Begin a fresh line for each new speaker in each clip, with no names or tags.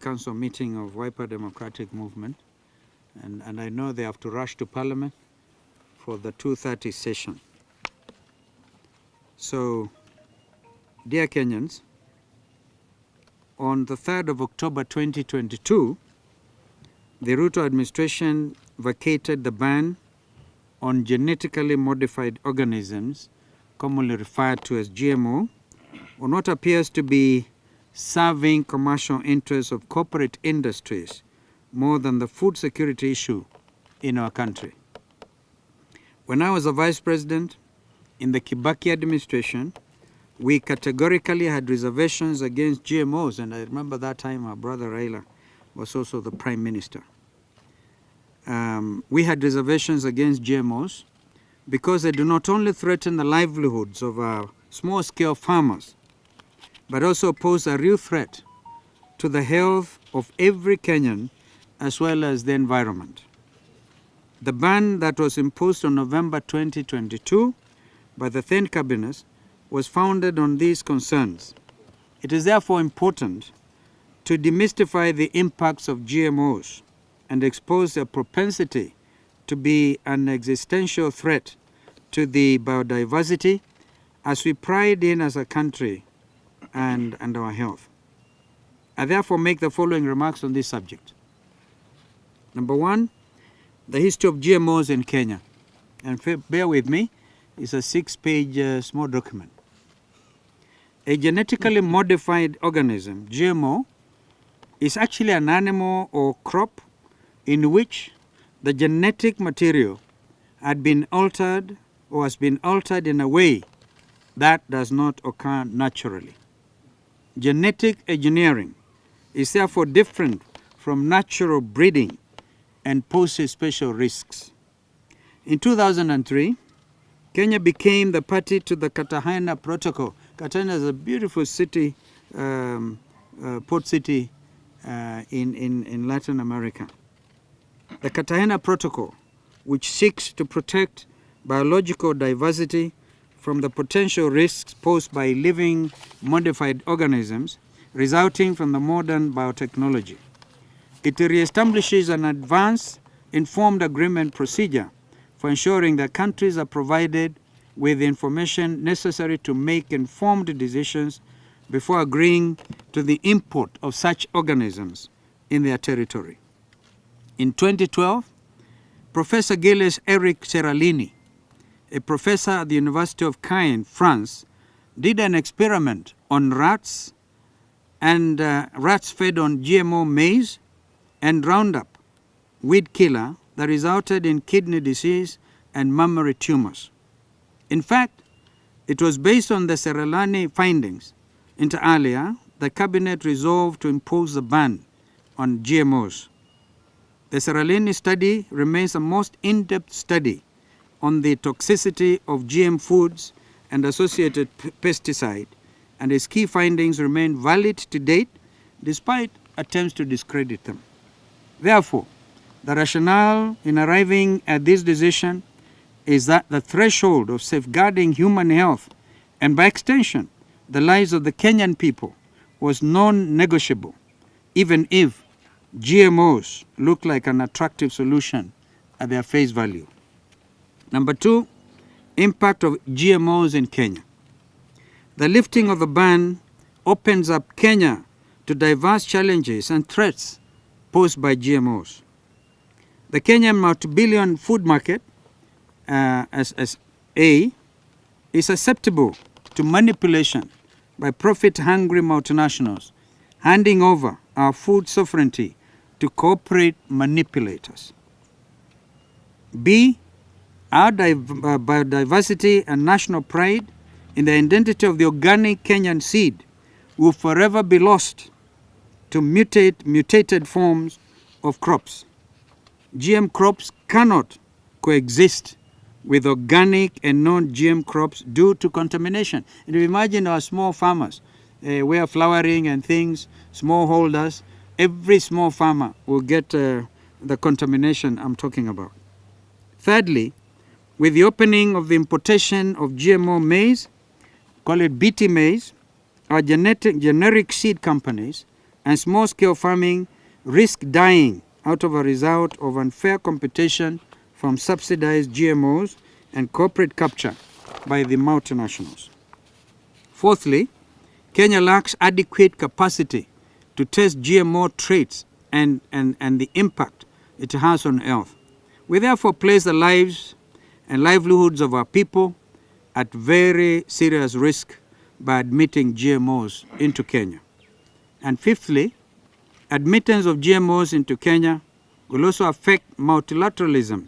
Council meeting of Wiper Democratic Movement, and I know they have to rush to Parliament for the 2:30 session. So, dear Kenyans, on the 3rd of October 2022, the Ruto administration vacated the ban on genetically modified organisms, commonly referred to as GMO, on what appears to be serving commercial interests of corporate industries more than the food security issue in our country. When I was a vice president in the Kibaki administration, we categorically had reservations against GMOs, and I remember that time our brother Raila was also the prime minister. We had reservations against GMOs because they do not only threaten the livelihoods of our small-scale farmers, but also pose a real threat to the health of every Kenyan as well as the environment. The ban that was imposed on November 2022 by the then cabinet was founded on these concerns. It is therefore important to demystify the impacts of GMOs and expose their propensity to be an existential threat to the biodiversity as we pride in as a country and our health. I therefore make the following remarks on this subject. Number one, the history of GMOs in Kenya. And bear with me, it's a 6-page small document. A genetically modified organism, GMO, is actually an animal or crop in which the genetic material had been altered or has been altered in a way that does not occur naturally. Genetic engineering is therefore different from natural breeding and poses special risks. In 2003, Kenya became the party to the Cartagena Protocol. Cartagena is a beautiful city, port city in Latin America. The Cartagena Protocol, which seeks to protect biological diversity from the potential risks posed by living modified organisms resulting from the modern biotechnology. It reestablishes an advanced, informed agreement procedure for ensuring that countries are provided with the information necessary to make informed decisions before agreeing to the import of such organisms in their territory. In 2012, Professor Gilles Eric Seralini, a professor at the University of Caen, France, did an experiment on rats, and rats fed on GMO maize and Roundup, weed killer, that resulted in kidney disease and mammary tumors. In fact, it was based on the Seralini findings. Inter alia, the cabinet resolved to impose a ban on GMOs. The Seralini study remains the most in-depth study on the toxicity of GM foods and associated pesticide, and its key findings remain valid to date despite attempts to discredit them. Therefore, the rationale in arriving at this decision is that the threshold of safeguarding human health and by extension the lives of the Kenyan people was non-negotiable, even if GMOs look like an attractive solution at their face value. Number two, impact of GMOs in Kenya. The lifting of the ban opens up Kenya to diverse challenges and threats posed by GMOs. The Kenyan multi-billion food market, SSA, is susceptible to manipulation by profit-hungry multinationals, handing over our food sovereignty to corporate manipulators. B, our biodiversity and national pride in the identity of the organic Kenyan seed will forever be lost to mutated forms of crops. GM crops cannot coexist with organic and non-GM crops due to contamination. And imagine our small farmers, where flowering and things, smallholders, every small farmer will get the contamination I'm talking about. Thirdly, with the opening of the importation of GMO maize, call it BT maize, our generic seed companies and small-scale farming risk dying out of a result of unfair competition from subsidized GMOs and corporate capture by the multinationals. Fourthly, Kenya lacks adequate capacity to test GMO traits and the impact it has on health. We therefore place the lives and livelihoods of our people at very serious risk by admitting GMOs into Kenya. And fifthly, admittance of GMOs into Kenya will also affect multilateralism,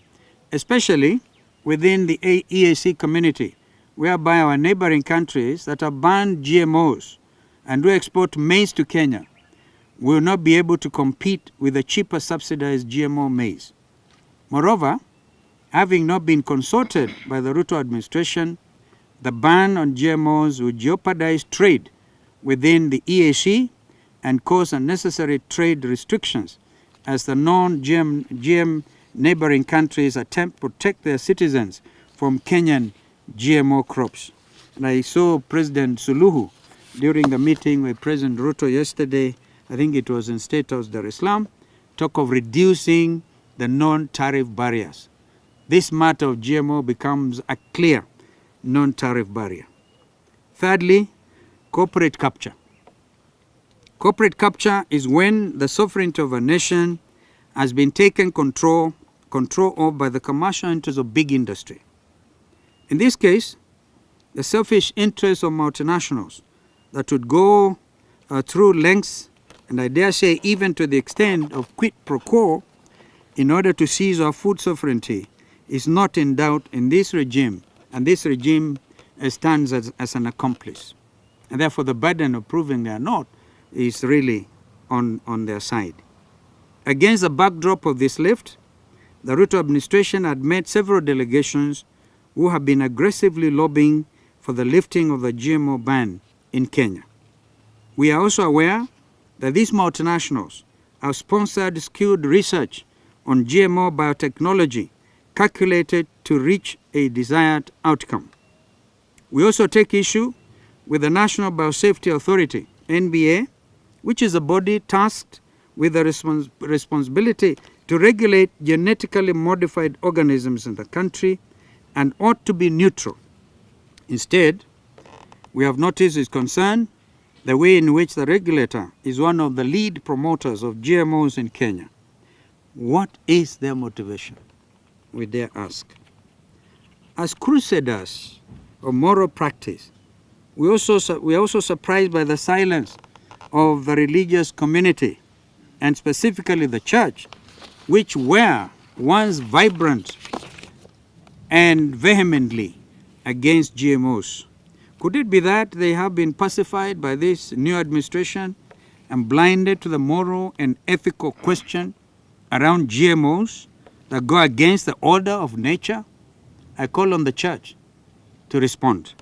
especially within the EAC community, whereby our neighboring countries that have banned GMOs and do export maize to Kenya will not be able to compete with the cheaper subsidized GMO maize. Moreover, having not been consulted by the Ruto administration, the ban on GMOs would jeopardize trade within the EAC and cause unnecessary trade restrictions as the non-GM neighboring countries attempt to protect their citizens from Kenyan GMO crops. And I saw President Suluhu during the meeting with President Ruto yesterday, I think it was in State House, Dar es Salaam, talk of reducing the non-tariff barriers. This matter of GMO becomes a clear non-tariff barrier. Thirdly, corporate capture. Corporate capture is when the sovereignty of a nation has been taken control of by the commercial interests of big industry. In this case, the selfish interests of multinationals that would go through lengths, and I dare say even to the extent of quid pro quo, in order to seize our food sovereignty, is not in doubt in this regime, and this regime stands as an accomplice. And therefore the burden of proving they are not is really on their side. Against the backdrop of this lift, the Ruto administration had met several delegations who have been aggressively lobbying for the lifting of the GMO ban in Kenya. We are also aware that these multinationals have sponsored skilled research on GMO biotechnology calculated to reach a desired outcome. We also take issue with the National Biosafety Authority, NBA, which is a body tasked with the responsibility to regulate genetically modified organisms in the country and ought to be neutral. Instead, we have noticed is concerned the way in which the regulator is one of the lead promoters of GMOs in Kenya. What is their motivation? We dare ask. As crusaders of moral practice, we are also surprised by the silence of the religious community, and specifically the church, which were once vibrant and vehemently against GMOs. Could it be that they have been pacified by this new administration and blinded to the moral and ethical question around GMOs that go against the order of nature? I call on the church to respond.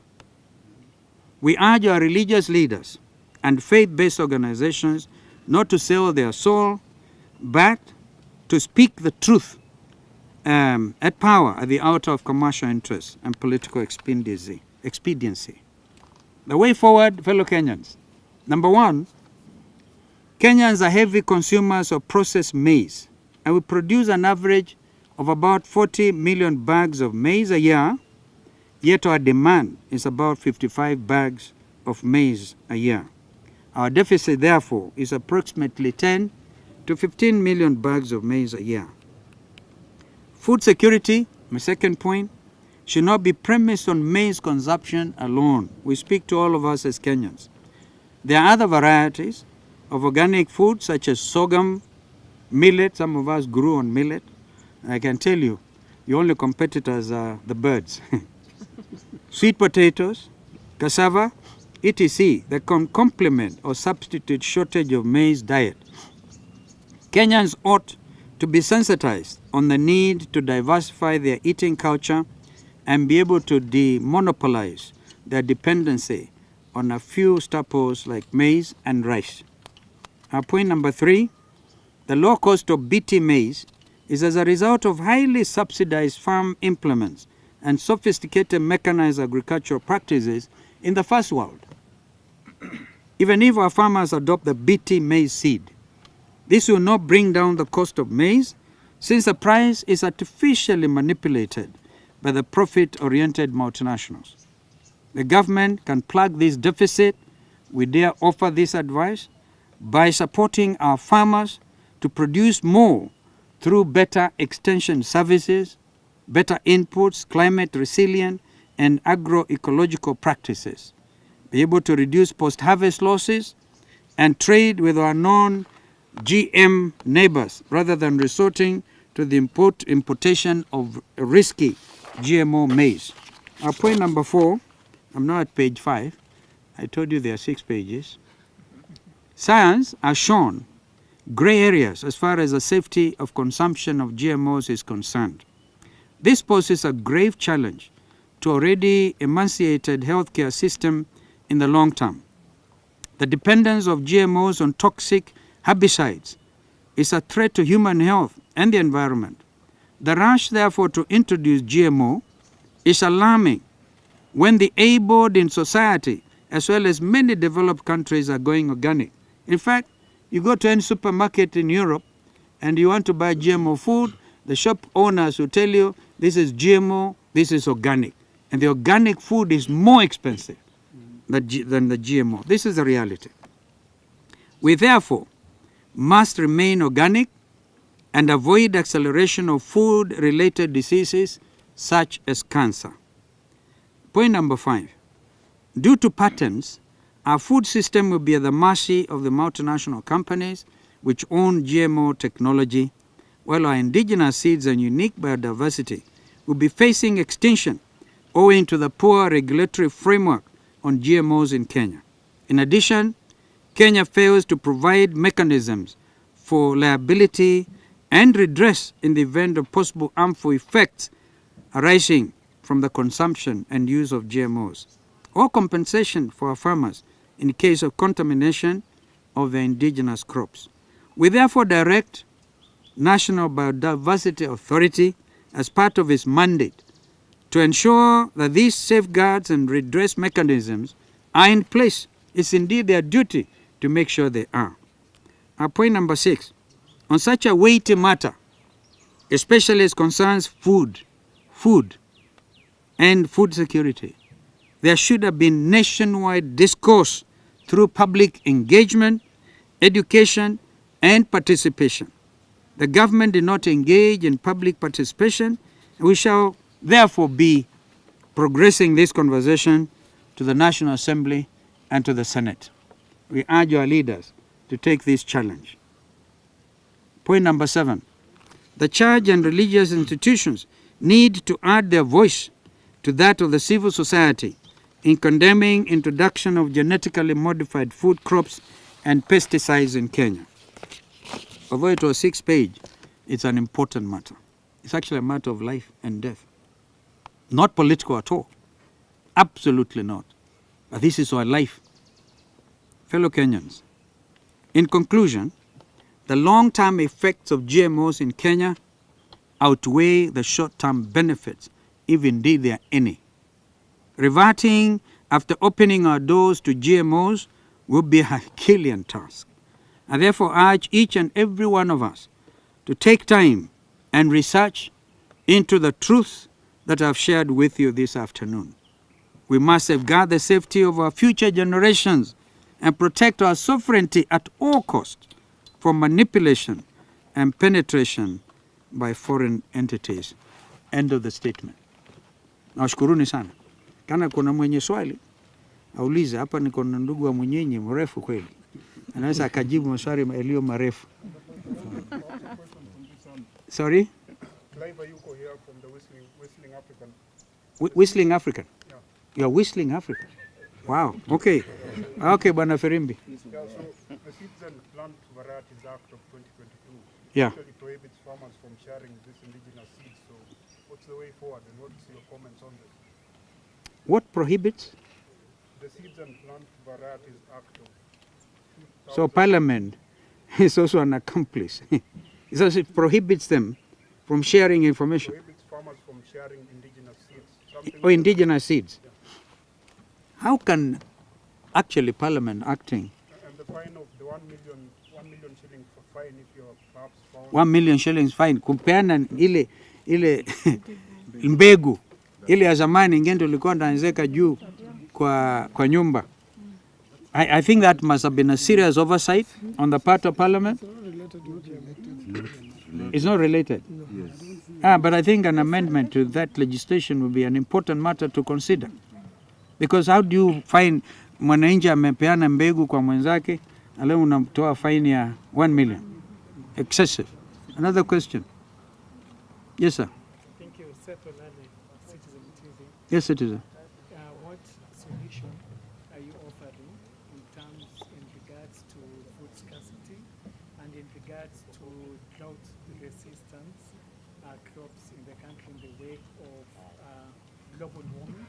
We urge our religious leaders and faith-based organizations not to sell their soul, but to speak the truth at power at the altar of commercial interests and political expediency. The way forward, fellow Kenyans. Number one, Kenyans are heavy consumers of processed maize, and we produce an average of about 40 million bags of maize a year, yet our demand is about 55 bags of maize a year. Our deficit, therefore, is approximately 10 to 15 million bags of maize a year. Food security, my second point, should not be premised on maize consumption alone. We speak to all of us as Kenyans. There are other varieties of organic food such as sorghum, millet. Some of us grew on millet. I can tell you, the only competitors are the birds. Sweet potatoes, cassava, etc. that can complement or substitute shortage of maize diet. Kenyans ought to be sensitized on the need to diversify their eating culture and be able to demonopolize their dependency on a few staples like maize and rice. Point number three, the low cost of BT maize is as a result of highly subsidized farm implements and sophisticated mechanized agricultural practices in the first world. even if our farmers adopt the BT maize seed. This will not bring down the cost of maize, since the price is artificially manipulated by the profit-oriented multinationals. The government can plug this deficit. We dare offer this advice by supporting our farmers to produce more through better extension services, better inputs, climate resilient, and agroecological practices, be able to reduce post-harvest losses, and trade with our non-GM neighbors rather than resorting to the importation of risky GMO maize. Our point number 4, I'm now at page 5. I told you there are 6 pages. Science has shown gray areas as far as the safety of consumption of GMOs is concerned. This poses a grave challenge to already emaciated healthcare system in the long term. The dependence of GMOs on toxic herbicides is a threat to human health and the environment. The rush, therefore, to introduce GMO is alarming when the able in society, as well as many developed countries, are going organic. In fact, you go to any supermarket in Europe and you want to buy GMO food, the shop owners will tell you this is GMO, this is organic. And the organic food is more expensive than the GMO. This is the reality. We therefore must remain organic and avoid acceleration of food-related diseases such as cancer. Point number 5. Due to patents, our food system will be at the mercy of the multinational companies which own GMO technology, while our indigenous seeds and unique biodiversity will be facing extinction owing to the poor regulatory framework on GMOs in Kenya. In addition, Kenya fails to provide mechanisms for liability and redress in the event of possible harmful effects arising from the consumption and use of GMOs, or compensation for our farmers in case of contamination of the indigenous crops. We therefore direct National Biodiversity Authority as part of its mandate to ensure that these safeguards and redress mechanisms are in place. It's indeed their duty to make sure they are. Our point number 6, on such a weighty matter, especially as concerns food and food security, there should have been nationwide discourse through public engagement, education, and participation. The government did not engage in public participation, and we shall therefore be progressing this conversation to the National Assembly and to the Senate. We urge our leaders to take this challenge. Point number 7. The church and religious institutions need to add their voice to that of the civil society in condemning introduction of genetically modified food crops and pesticides in Kenya. Although it was 6 pages, it's an important matter. It's actually a matter of life and death. Not political at all. Absolutely not. But this is our life. Fellow Kenyans, in conclusion, the long-term effects of GMOs in Kenya outweigh the short-term benefits, if indeed there are any. Reverting after opening our doors to GMOs would be a Herculean task. I therefore urge each and every one of us to take time and research into the truths that I've shared with you this afternoon. We must safeguard the safety of our future generations and protect our sovereignty at all costs from manipulation and penetration by foreign entities. End of the statement. Nawashukuruni sana. Kana kuna mwenye swali, aulize. Hapa niko na ndugu wa mwenyenye mrefu kweli. Anaweza akajibu maswali yaliyo marefu. Sorry?
Clive Ayuko here from the Whistling African.
Whistling African?
Yeah.
You're Whistling African? Wow, okay. Okay, Bwana Ferimbi.
Yeah, so the Seeds and Plant Varieties Act of 2022 actually prohibits farmers from sharing these indigenous seeds. So what's the way forward and what's your comments on this?
What prohibits?
The Seeds and Plant Varieties Act of 2000.
So Parliament is also an accomplice. So it prohibits them from sharing information.
Prohibits farmers from sharing indigenous seeds.
Or indigenous seeds.
Yeah.
How can actually Parliament acting.
And the fine of the 1 million shilling for fine if you're perhaps found.
1 million shillings fine. Kupeana ile mbegu ile ya zamani ingine tulikuwa tunaanzeka juu kwa nyumba. I think that must have been a serious oversight on the part of Parliament. It's not related. Yes. But I think an amendment to that legislation would be an important matter to consider. Because how do you find mwananchi amepeana mbegu kwa mwenzake alafu unamtoa fine ya 1 million? Excessive. Another question. Yes, sir.
Thank you, Citizen TV.
Yes, citizen.
What solution are you offering in regards to food scarcity and in regards to drought resistance crops in the country in the wake of global warming?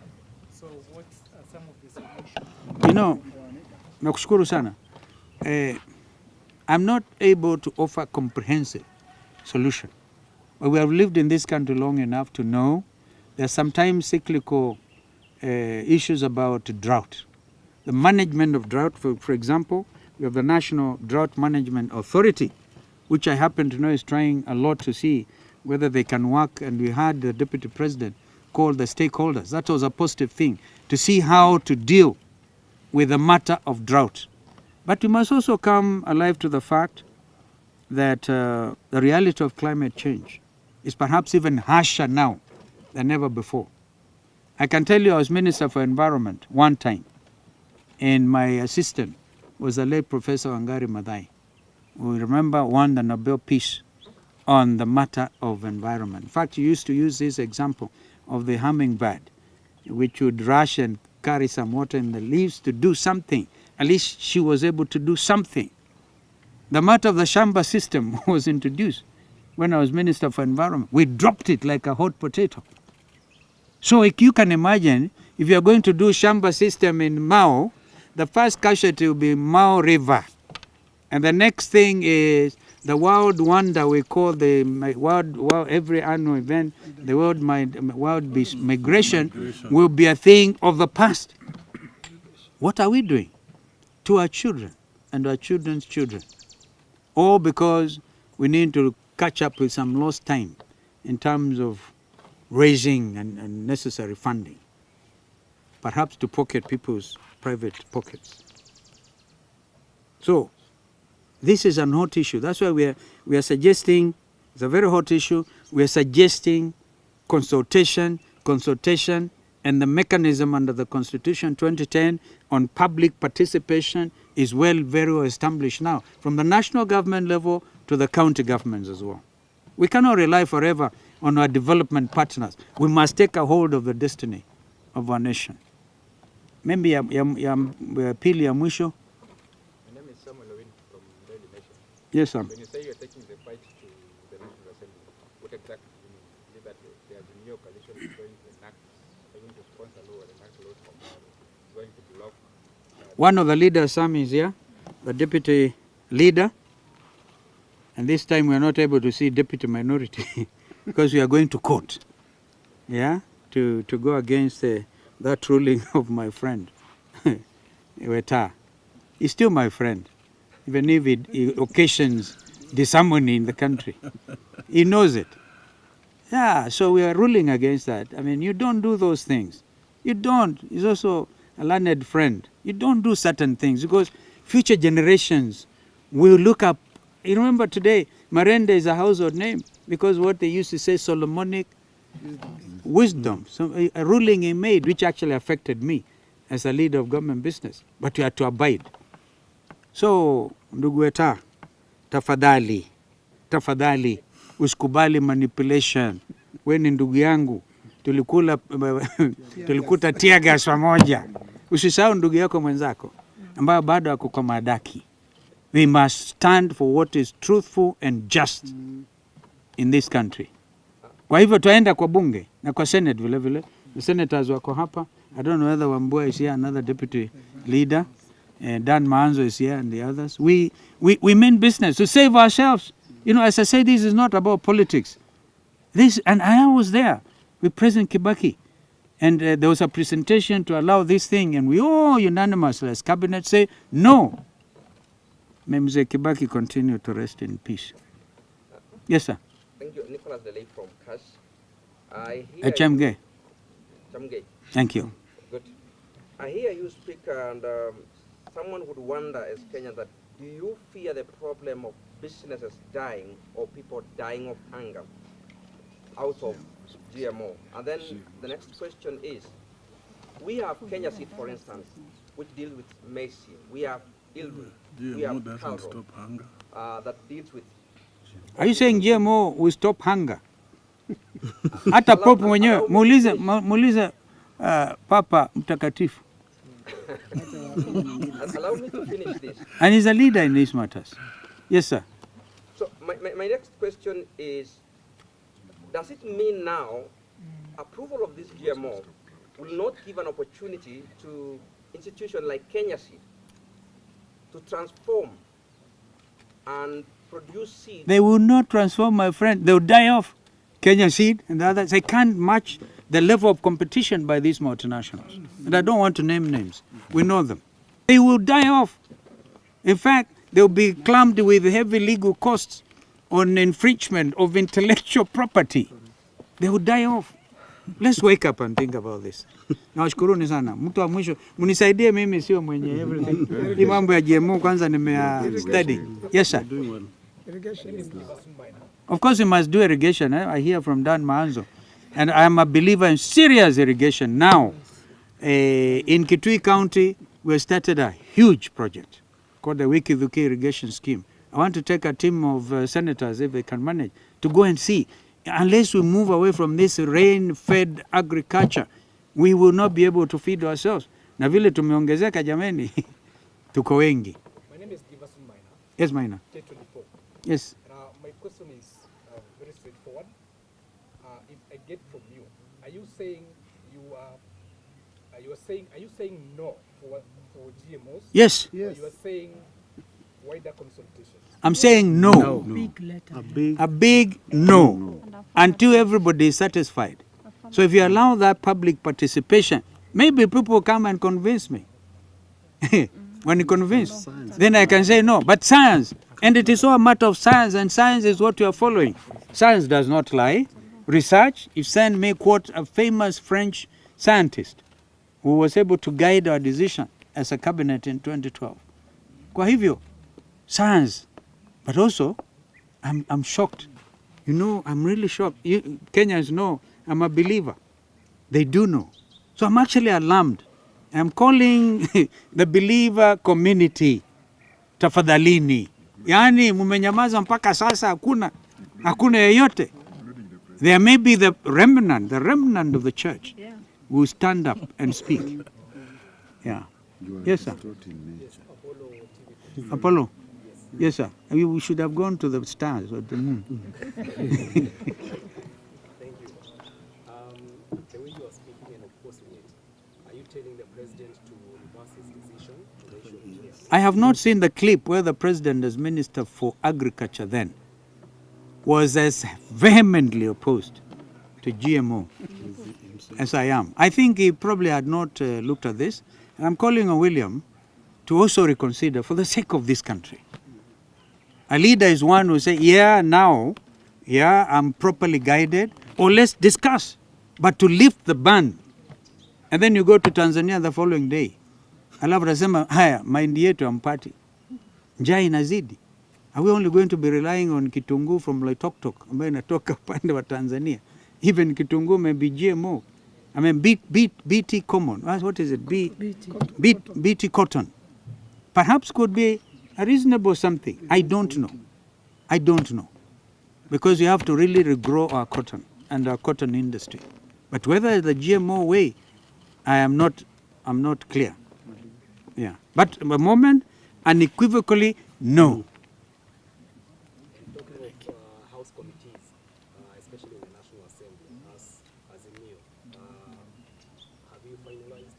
So what are some of the solutions?
You know, nakushukuru sana. I'm not able to offer a comprehensive solution. But we have lived in this country long enough to know there are sometimes cyclical issues about drought. The management of drought, for example, we have the National Drought Management Authority, which I happen to know is trying a lot to see whether they can work, and we had the Deputy President call the stakeholders. That was a positive thing, to see how to deal with the matter of drought. But we must also come alive to the fact that the reality of climate change is perhaps even harsher now than ever before. I can tell you I was Minister for Environment one time, and my assistant was the late Professor Wangari Maathai, who remember won the Nobel Peace on the matter of environment. In fact, he used to use this example of the hummingbird, which would rush and carry some water in the leaves to do something. At least she was able to do something. The matter of the Shamba system was introduced when I was Minister for Environment. We dropped it like a hot potato. So if you can imagine, if you are going to do Shamba system in Mao, the first casualty will be Mao River. And the next thing is the world wonder we call the world every annual event, the world beast migration will be a thing of the past. What are we doing to our children and our children's children? All because we need to catch up with some lost time in terms of raising and necessary funding, perhaps to pocket people's private pockets. So this is a hot issue. That's why we are suggesting, it's a very hot issue, we are suggesting consultation, and the mechanism under the Constitution 2010 on public participation is very well established now, from the national government level to the county governments as well. We cannot rely forever on our development partners. We must take a hold of the destiny of our nation. Maybe ya pili ya mwisho.
My name is Samuel Owin from Daily Nation.
Yes, sir.
When you say you're taking the fight to the National Assembly, what exactly do you mean? Is it that the Azimio coalition is going to enact, going to sponsor law or enact laws from going to block?
One of the leaders, Sam, is here, the deputy leader. And this time we are not able to see deputy minority because we are going to court, yeah, to go against that ruling of my friend, Weta. He's still my friend, even if it occasions disharmony in the country. He knows it. Yeah, so we are ruling against that. I mean, you don't do those things. You don't. He's also a learned friend. You don't do certain things because future generations will look up. You remember today, Marende is a household name because what they used to say, Solomonic wisdom. So a ruling he made which actually affected me as a leader of government business. But you have to abide. So, ndugu Weta, tafadhali, usikubali manipulation. We ni ndugu yangu, tulikuta tear gas pamoja. Usisahau ndugu yako mwenzako, ambayo bado ako kwa madaki. We must stand for what is truthful and just in this country. Kwa hivyo tuenda kwa bunge na kwa Senate vile vile. The senators wako hapa. I don't know whether Wambua is here, another deputy leader. Dan Maanzo is here and the others. We mean business to save ourselves. You know, as I say, this is not about politics. And I was there with President Kibaki And there was a presentation to allow this thing, and we all unanimously as cabinet say no. May Mzee Kibaki continue to rest in peace. Yes, sir.
Thank you. Nicholas Delay from CAS.
Chamge.
Chamge.
Thank you.
Good. I hear you speak, and someone would wonder as Kenya that do you fear the problem of businesses dying or people dying of hunger out of GMO? And then the next question is, we have Kenya seed, for instance, which deals with maize. We have Ilri. We have Calro, that deals with...
Are you saying GMO will stop hunger? Hata Pope mwenyewe, muulize Papa Mtakatifu.
Allow me to finish this.
And he's a leader in these matters. Yes, sir.
So my next question is, does it mean now approval of this GMO will not give an opportunity to institutions like Kenya Seed to transform and produce seeds?
They will not transform, my friend. They will die off. Kenya Seed and the others, they can't match the level of competition by these multinationals. And I don't want to name names. We know them. They will die off. In fact, they'll be clamped with heavy legal costs on infringement of intellectual property. They will die off. Let's wake up and think about this. Nawashukuruni sana. Mtu wa mwisho, munisaidie mimi sio mwenye everything. Hii mambo ya GMO kwanza study. Yes, sir. Of course, we must do irrigation. I hear from Dan Maanzo. And I am a believer in serious irrigation now. In Kitui County, we started a huge project called the Wiki-Wiki Irrigation Scheme. I want to take a team of senators, if they can manage, to go and see. Unless we move away from this rain-fed agriculture, we will not be able to feed ourselves. Na vile tumeongezeka jameni, tuko wengi.
My name is Giverson Maina.
Yes, Maina.
K24.
Yes.
My question is very straightforward. If I get from you, are you saying are you saying no for GMOs?
Yes.
Or you are saying wider consultation?
I'm saying no. A big no. Until everybody is satisfied. So if you allow that public participation, maybe people come and convince me. When you convince, then I can say no. But science, and it is all a matter of science, and science is what you are following. Science does not lie. Research, if science may quote a famous French scientist who was able to guide our decision as a cabinet in 2012. Kwa hivyo, science. But also, I'm shocked. You know, I'm really shocked. Kenyans know I'm a believer. They do know. So I'm actually alarmed. I'm calling the believer community. Tafadhalini. Yani mumenyamaza mpaka sasa hakuna yeyote. There may be the remnant of the church who stand up and speak. Yeah. Yes, sir. Apollo. Yes, sir. We should have gone to the stars or the moon.
Thank you. The way you are speaking and opposing it, are you telling the president to reverse his decision?
I have not seen the clip where the president, as Minister for Agriculture then, was as vehemently opposed to GMO as I am. I think he probably had not looked at this. And I'm calling on William to also reconsider for the sake of this country. A leader is one who say, I'm properly guided, or let's discuss. But to lift the ban, and then you go to Tanzania the following day, alafu nasema, haya, mahindi yetu hampati. Njaa inazidi. Are we only going to be relying on kitunguu from Loitoktok, ambayo inatoka upande wa Tanzania? Even kitunguu may be GMO. I mean, BT common. What is it? BT cotton. Perhaps could be a reasonable something. I don't know. Because you have to really regrow our cotton and our cotton industry. But whether the GMO way, I'm not clear. Yeah. But at the moment, unequivocally, no.
Talking of House committees, especially in the National Assembly, as Azimio, have you finalized?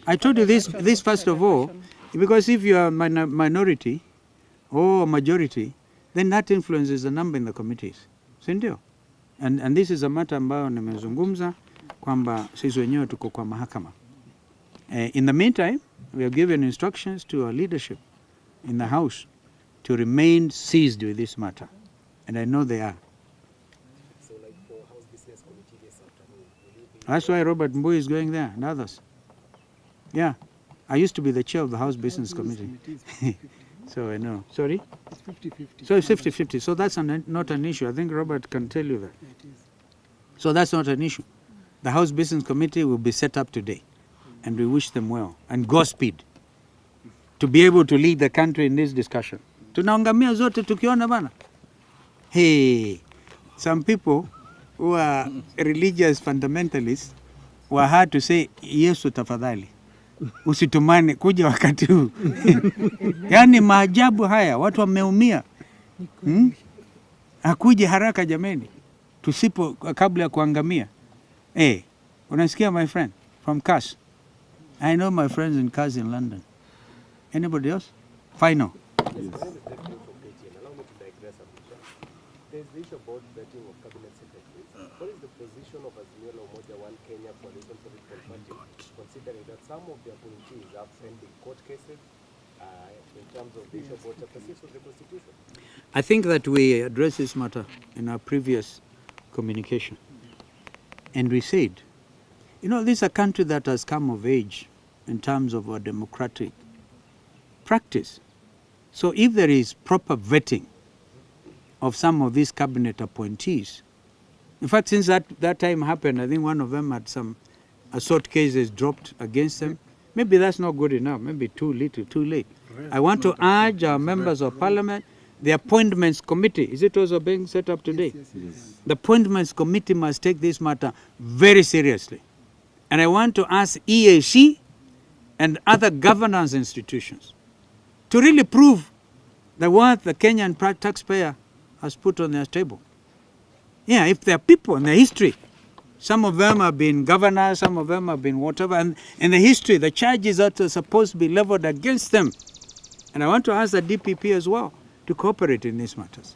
I told you this first of all, because if you are minority or majority, then that influences the number in the committees. Sindio? And this is a matter ambayo nimezungumza, kwamba sisi wenyewe tuko kwa mahakama. In the meantime, we have given instructions to our leadership in the House to remain seized with this matter. And I know they are.
So like for House Business Committee this afternoon, will you be...
That's why Robert Mbui is going there and others. Yeah. I used to be the chair of the House Business Committee. So I know. Sorry?
It's 50-50.
So it's 50-50. So that's not an issue. I think Robert can tell you that.
It is.
So that's not an issue. The House Business Committee will be set up today. And we wish them well. And Godspeed. To be able to lead the country in this discussion. Tunaangamia zote tukiona bana. Hey, some people who are religious fundamentalists were hard to say, Yesu tafadhali. Usitumane kuja wakati huu. Yaani maajabu haya, watu wameumia. Akuje haraka jameni. Tusipo kabla ya kuangamia. Unasikia my friend from CAS? I know my friends in CAS in London. Anybody else? Final.
Allow me to digress a bit. There's the issue about vetting of cabinet secretaries. What is the position of Azimio Moja One Kenya Coalition Political Party, considering that some of the appointees are pending court cases in terms of the issue about Chapter 6 of the Constitution?
I think that we addressed this matter in our previous communication. And we said, this is a country that has come of age in terms of our democratic practice. So if there is proper vetting of some of these cabinet appointees, in fact, since that time happened, I think one of them had some assault cases dropped against them. Maybe that's not good enough, maybe too little, too late. I want to urge our members of parliament, the appointments committee, is it also being set up today?
Yes.
The appointments committee must take this matter very seriously. And I want to ask EAC and other governance institutions to really prove the what the Kenyan taxpayer has put on their table. Yeah, if there are people in the history, some of them have been governors, some of them have been whatever, and in the history, the charges that are supposed to be leveled against them. And I want to ask the DPP as well to cooperate in these matters.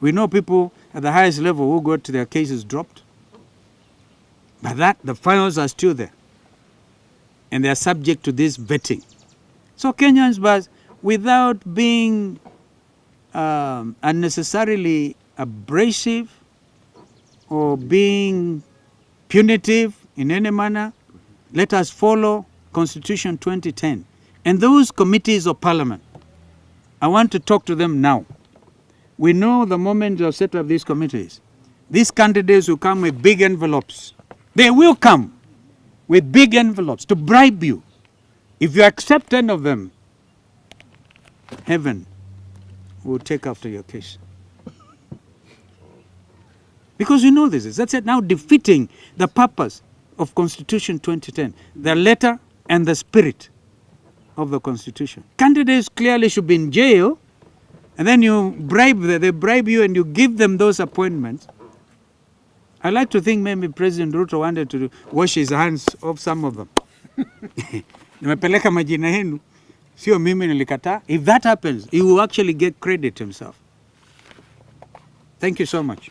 We know people at the highest level who got their cases dropped, but the files are still there. And they are subject to this vetting. So Kenyans, but without being unnecessarily abrasive or being punitive in any manner, let us follow Constitution 2010. And those committees of parliament, I want to talk to them now. We know the moment you have set up these committees, these candidates will come with big envelopes. They will come with big envelopes to bribe you. If you accept any of them, heaven will take after your case. Because you know this is, that's it, now defeating the purpose of Constitution 2010, the letter and the spirit of the Constitution. Candidates clearly should be in jail, and then you they bribe you and you give them those appointments. I like to think maybe President Ruto wanted to wash his hands of some of them. Nimepeleka majina yenu, sio mimi nilikataa. If that happens, he will actually get credit himself. Thank you so much.